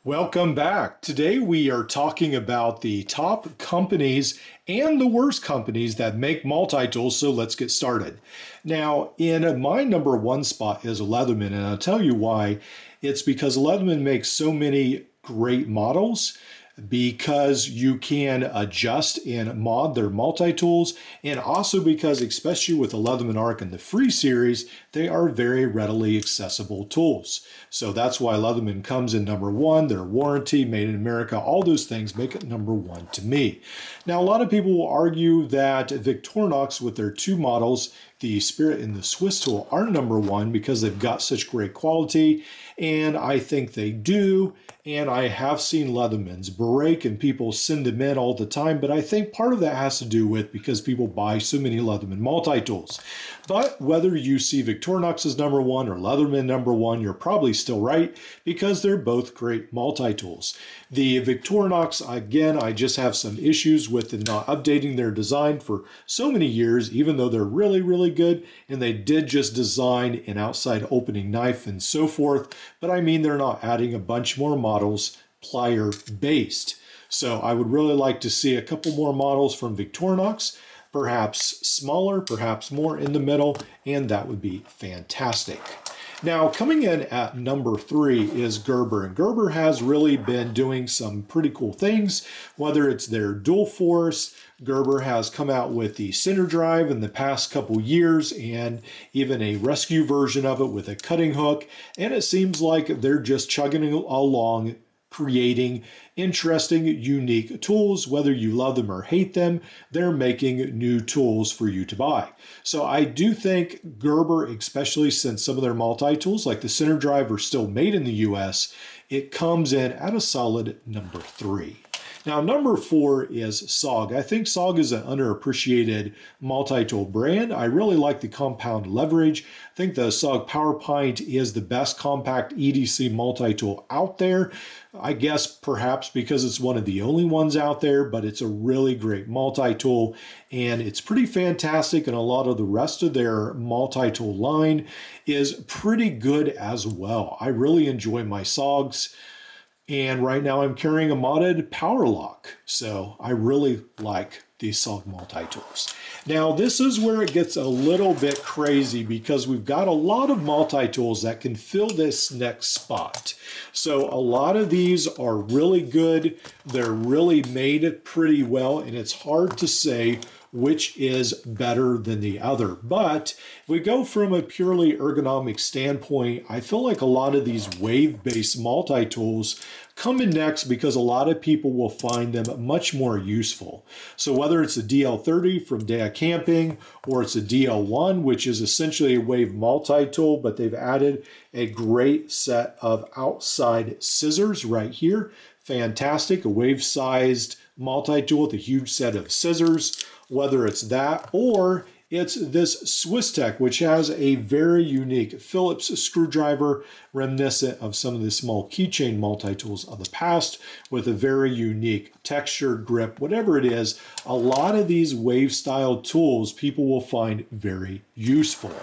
Welcome back. Today we are talking about the top companies and the worst companies that make multi-tools, so let's get started. Now, in my number one spot is Leatherman, and I'll tell you why. It's because Leatherman makes so many great models because you can adjust and mod their multi-tools, and also because, especially with the Leatherman Arc and the Free series, they are very readily accessible tools. So that's why Leatherman comes in number one. Their warranty, made in America, all those things make it number one to me. Now, a lot of people will argue that Victorinox, with their two models, the Spirit and the Swiss tool, are number one because they've got such great quality, and I think they do. And I have seen Leathermans break and people send them in all the time, but I think part of that has to do with because people buy so many Leatherman multi-tools. But whether you see Victorinox as number one or Leatherman number one, you're probably still right because they're both great multi-tools. The Victorinox, again, I just have some issues with them not updating their design for so many years, even though they're really, really good. And they did just design an outside opening knife and so forth. But I mean, they're not adding a bunch more models plier based. So I would really like to see a couple more models from Victorinox, perhaps smaller, perhaps more in the middle, and that would be fantastic. Now, coming in at number three is Gerber, and Gerber has really been doing some pretty cool things, whether it's their dual force. Gerber has come out with the center drive in the past couple years and even a rescue version of it with a cutting hook, and it seems like they're just chugging along, creating interesting, unique tools. Whether you love them or hate them, they're making new tools for you to buy. So I do think Gerber, especially since some of their multi-tools like the center drive are still made in the US, it comes in at a solid number three. Now, number four is SOG. I think SOG is an underappreciated multi-tool brand. I really like the compound leverage. I think the SOG PowerPint is the best compact EDC multi-tool out there. I guess perhaps because it's one of the only ones out there, but it's a really great multi-tool and it's pretty fantastic. And a lot of the rest of their multi-tool line is pretty good as well. I really enjoy my SOGs. And right now I'm carrying a modded power lock. So I really like these SOG multi-tools. Now this is where it gets a little bit crazy because we've got a lot of multi-tools that can fill this next spot. So a lot of these are really good. They're really made pretty well, and it's hard to say which is better than the other. But if we go from a purely ergonomic standpoint, I feel like a lot of these wave-based multi-tools come in next because a lot of people will find them much more useful. So whether it's a DL30 from Dea Camping or it's a DL1, which is essentially a wave multi-tool, but they've added a great set of outside scissors right here. Fantastic, a wave-sized multi-tool with a huge set of scissors. Whether it's that or it's this Swiss Tech, which has a very unique Phillips screwdriver reminiscent of some of the small keychain multi-tools of the past with a very unique textured grip. Whatever it is, a lot of these wave-style tools people will find very useful.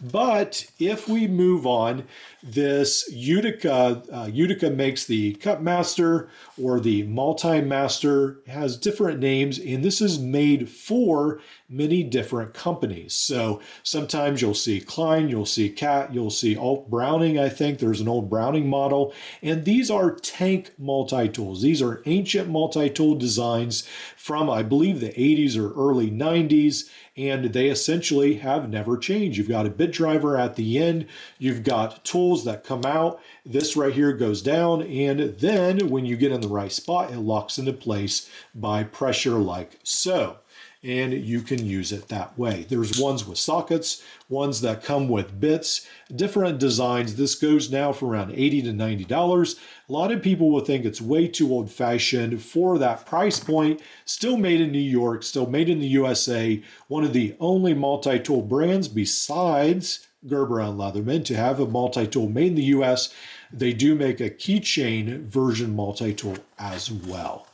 But if we move on, this Utica makes the Cutmaster or the Multi-Master, has different names, and this is made for many different companies. So sometimes you'll see Klein, you'll see Cat, you'll see Alt Browning. I think there's an old Browning model, and these are tank multi-tools. These are ancient multi-tool designs from, I believe, the 80s or early 90s, and they essentially have never changed. You've got a bit driver at the end, you've got tools that come out, this right here goes down, and then when you get in the right spot, it locks into place by pressure like so. And you can use it that way. There's ones with sockets, ones that come with bits, different designs. This goes now for around $80 to $90. A lot of people will think it's way too old-fashioned for that price point. Still made in New York, still made in the USA. One of the only multi-tool brands besides Gerber and Leatherman to have a multi-tool made in the US. They do make a keychain version multi-tool as well.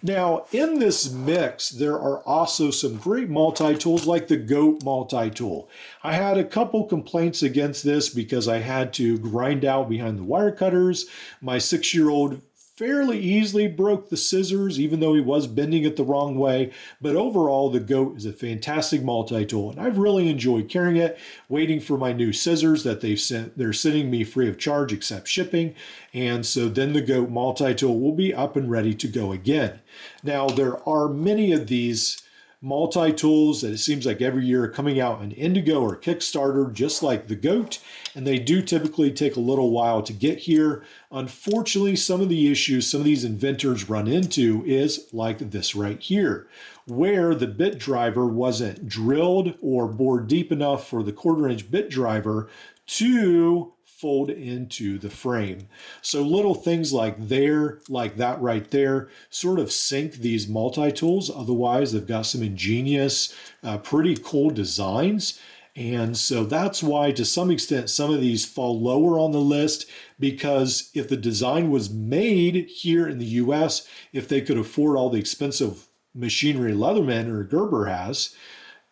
Now, in this mix, there are also some great multi-tools like the GOAT multi-tool. I had a couple complaints against this because I had to grind out behind the wire cutters. My 6-year-old fairly easily broke the scissors, even though he was bending it the wrong way. But overall, the Goat is a fantastic multi-tool, and I've really enjoyed carrying it, waiting for my new scissors that they're sending me free of charge except shipping. And so then the Goat multi-tool will be up and ready to go again. Now, there are many of these multi-tools that it seems like every year are coming out on Indigo or Kickstarter, just like the Goat, and they do typically take a little while to get here. Unfortunately, some of the issues some of these inventors run into is like this right here, where the bit driver wasn't drilled or bored deep enough for the 1/4-inch bit driver to fold into the frame. So little things like that right there, sort of sink these multi-tools. Otherwise, they've got some ingenious, pretty cool designs. And so that's why, to some extent, some of these fall lower on the list, because if the design was made here in the US, if they could afford all the expensive machinery Leatherman or Gerber has,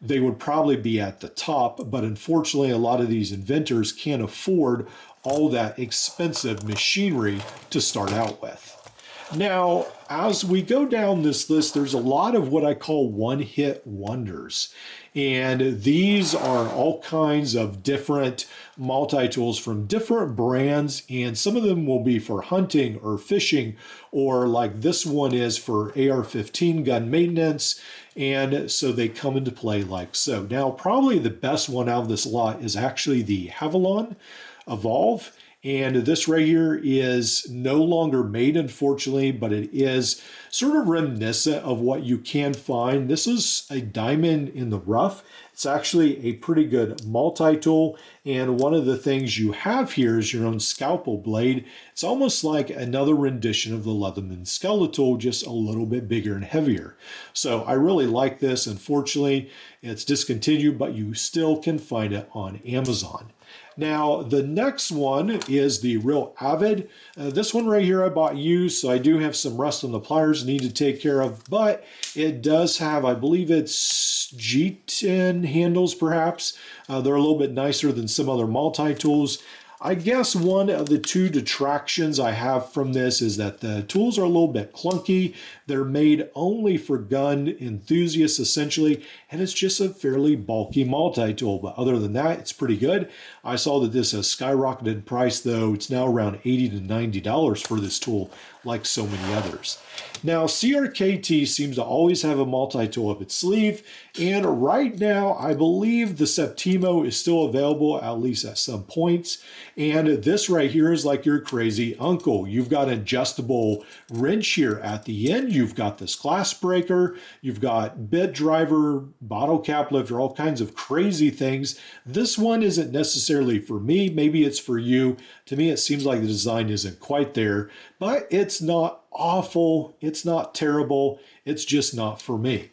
they would probably be at the top. But unfortunately, a lot of these inventors can't afford all that expensive machinery to start out with. Now, as we go down this list, there's a lot of what I call one-hit wonders. And these are all kinds of different multi-tools from different brands, and some of them will be for hunting or fishing, or like this one is for AR-15 gun maintenance, and so they come into play like so. Now, probably the best one out of this lot is actually the Havalon Evolve. And this right here is no longer made, unfortunately, but it is sort of reminiscent of what you can find. This is a diamond in the rough. It's actually a pretty good multi-tool. And one of the things you have here is your own scalpel blade. It's almost like another rendition of the Leatherman skeletal, just a little bit bigger and heavier. So I really like this. Unfortunately, it's discontinued, but you still can find it on Amazon. Now, the next one is the Real Avid. This one right here I bought used, so I do have some rust on the pliers I need to take care of, but it does have, I believe it's G10 handles perhaps. They're a little bit nicer than some other multi-tools. I guess one of the two detractions I have from this is that the tools are a little bit clunky. They're made only for gun enthusiasts essentially, and it's just a fairly bulky multi-tool. But other than that, it's pretty good. I saw that this has skyrocketed in price though. It's now around $80 to $90 for this tool, like so many others. Now, CRKT seems to always have a multi-tool up its sleeve, and right now I believe the Septimo is still available, at least at some points. And this right here is like your crazy uncle. You've got an adjustable wrench here at the end. You've got this glass breaker. You've got bit driver, bottle cap lifter, all kinds of crazy things. This one isn't necessarily for me. Maybe it's for you. To me, it seems like the design isn't quite there, but it's not awful. It's not terrible. It's just not for me.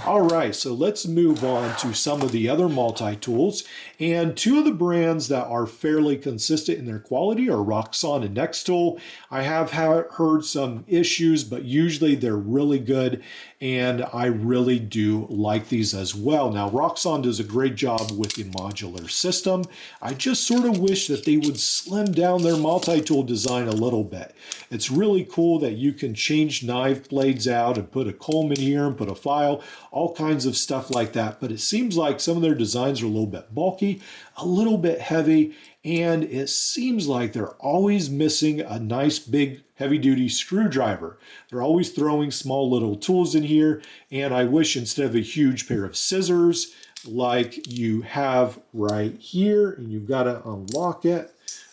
All right, so let's move on to some of the other multi-tools. And two of the brands that are fairly consistent in their quality are Roxon and Nexto. I have heard some issues, but usually they're really good, and I really do like these as well. Now, Roxon does a great job with the modular system. I just sort of wish that they would slim down their multi-tool design a little bit. It's really cool that you can change knife blades out and put a comb in here and put a file, all kinds of stuff like that. But it seems like some of their designs are a little bit bulky, a little bit heavy, and it seems like they're always missing a nice big heavy-duty screwdriver. They're always throwing small little tools in here, and I wish instead of a huge pair of scissors like you have right here, and you've got to unlock it.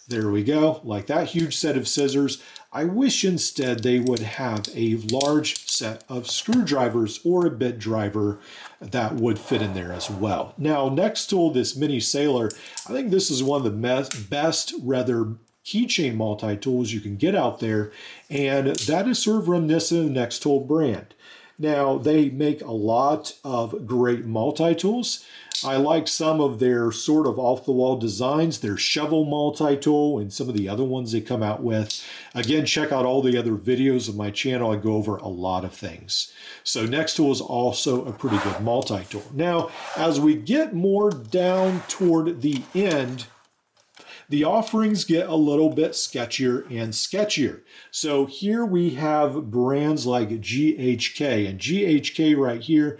There we go, like that huge set of scissors. I wish instead they would have a large set of screwdrivers or a bit driver that would fit in there as well. Now, next tool, this Mini Sailor, I think this is one of the best, rather keychain multi-tools you can get out there, and that is sort of reminiscent of the Nexto brand. Now, they make a lot of great multi-tools. I like some of their sort of off-the-wall designs, their shovel multi-tool, and some of the other ones they come out with. Again, check out all the other videos of my channel. I go over a lot of things. So Nexto is also a pretty good multi-tool. Now, as we get more down toward the end, the offerings get a little bit sketchier and sketchier. So here we have brands like GHK, and GHK right here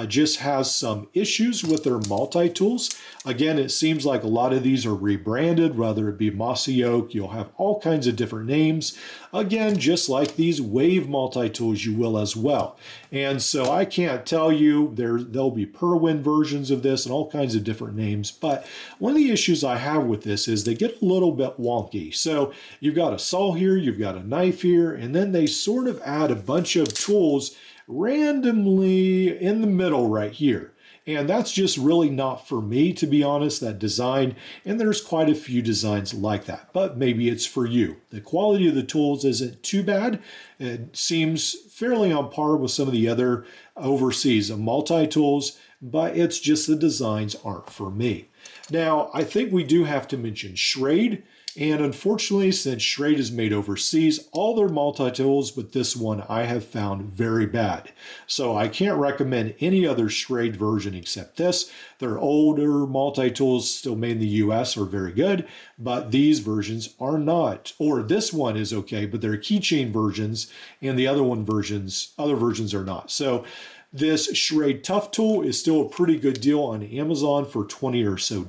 just has some issues with their multi-tools. Again, it seems like a lot of these are rebranded, whether it be Mossy Oak, you'll have all kinds of different names. Again, just like these Wave multi-tools, you will as well. And so I can't tell you, there'll be Perwin versions of this and all kinds of different names, but one of the issues I have with this is they get a little bit wonky. So you've got a saw here, you've got a knife here, and then they sort of add a bunch of tools randomly in the middle right here. And that's just really not for me, to be honest, that design. And there's quite a few designs like that, but maybe it's for you. The quality of the tools isn't too bad. It seems fairly on par with some of the other overseas multi-tools, but it's just the designs aren't for me. Now, I think we do have to mention Schrade. And unfortunately, since Schrade is made overseas, all their multi-tools, but this one I have found very bad. So I can't recommend any other Schrade version except this. Their older multi-tools still made in the US are very good, but these versions are not. Or this one is okay, but they're keychain versions, and the other versions are not. So this Schrade Tough Tool is still a pretty good deal on Amazon for $20 or so,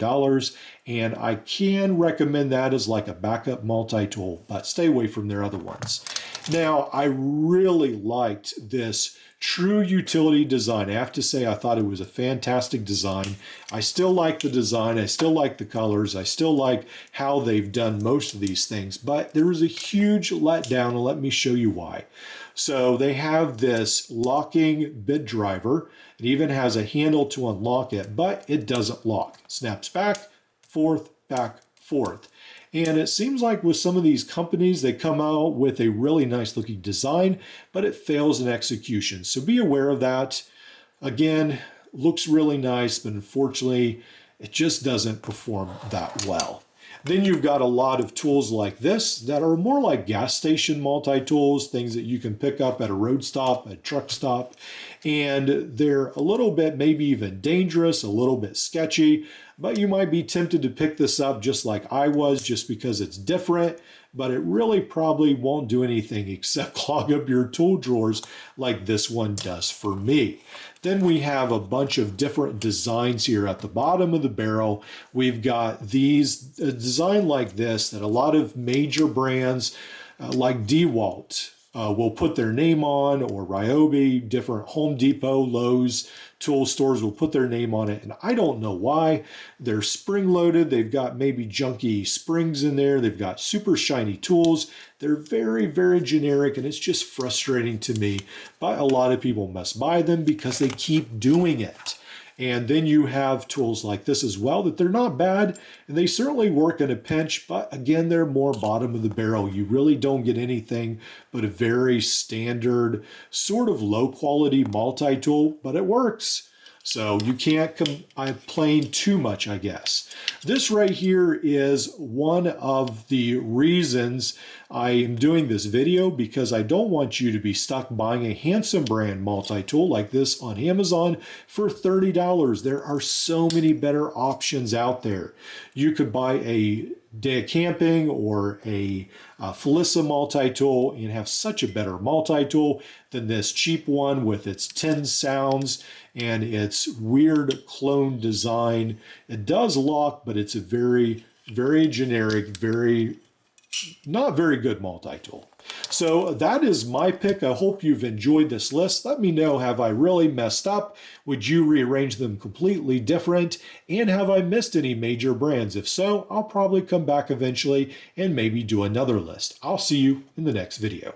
and I can recommend that as like a backup multi-tool, but stay away from their other ones. Now, I really liked this True Utility design. I have to say, I thought it was a fantastic design. I still like the design. I still like the colors. I still like how they've done most of these things, but there was a huge letdown, and let me show you why. So they have this locking bit driver. It even has a handle to unlock it, but it doesn't lock. Snaps back, forth, And it seems like with some of these companies, they come out with a really nice looking design, but it fails in execution. So be aware of that. Again, looks really nice, but unfortunately, it just doesn't perform that well. Then you've got a lot of tools like this that are more like gas station multi-tools, things that you can pick up at a road stop, a truck stop, and they're a little bit maybe even dangerous, a little bit sketchy, but you might be tempted to pick this up just like I was, just because it's different, but it really probably won't do anything except clog up your tool drawers like this one does for me. Then we have a bunch of different designs here at the bottom of the barrel. We've got these, a design like this that a lot of major brands like DeWalt will put their name on, or Ryobi, different Home Depot, Lowe's, tool stores will put their name on it. And I don't know why. They're spring-loaded. They've got maybe junky springs in there. They've got super shiny tools. They're very, very generic, and it's just frustrating to me. But a lot of people must buy them because they keep doing it. And then you have tools like this as well that they're not bad, and they certainly work in a pinch, but again, they're more bottom of the barrel. You really don't get anything but a very standard, sort of low quality multi-tool, but it works. So you can't complain too much, I guess. This right here is one of the reasons I am doing this video, because I don't want you to be stuck buying a Handsome brand multi-tool like this on Amazon for $30. There are so many better options out there. You could buy a Day of Camping or a Felissa multi-tool and have such a better multi-tool than this cheap one with its 10 sounds and its weird clone design. It does lock, but it's a very, very generic, not very good multi-tool. So that is my pick. I hope you've enjoyed this list. Let me know, have I really messed up? Would you rearrange them completely different? And have I missed any major brands? If so, I'll probably come back eventually and maybe do another list. I'll see you in the next video.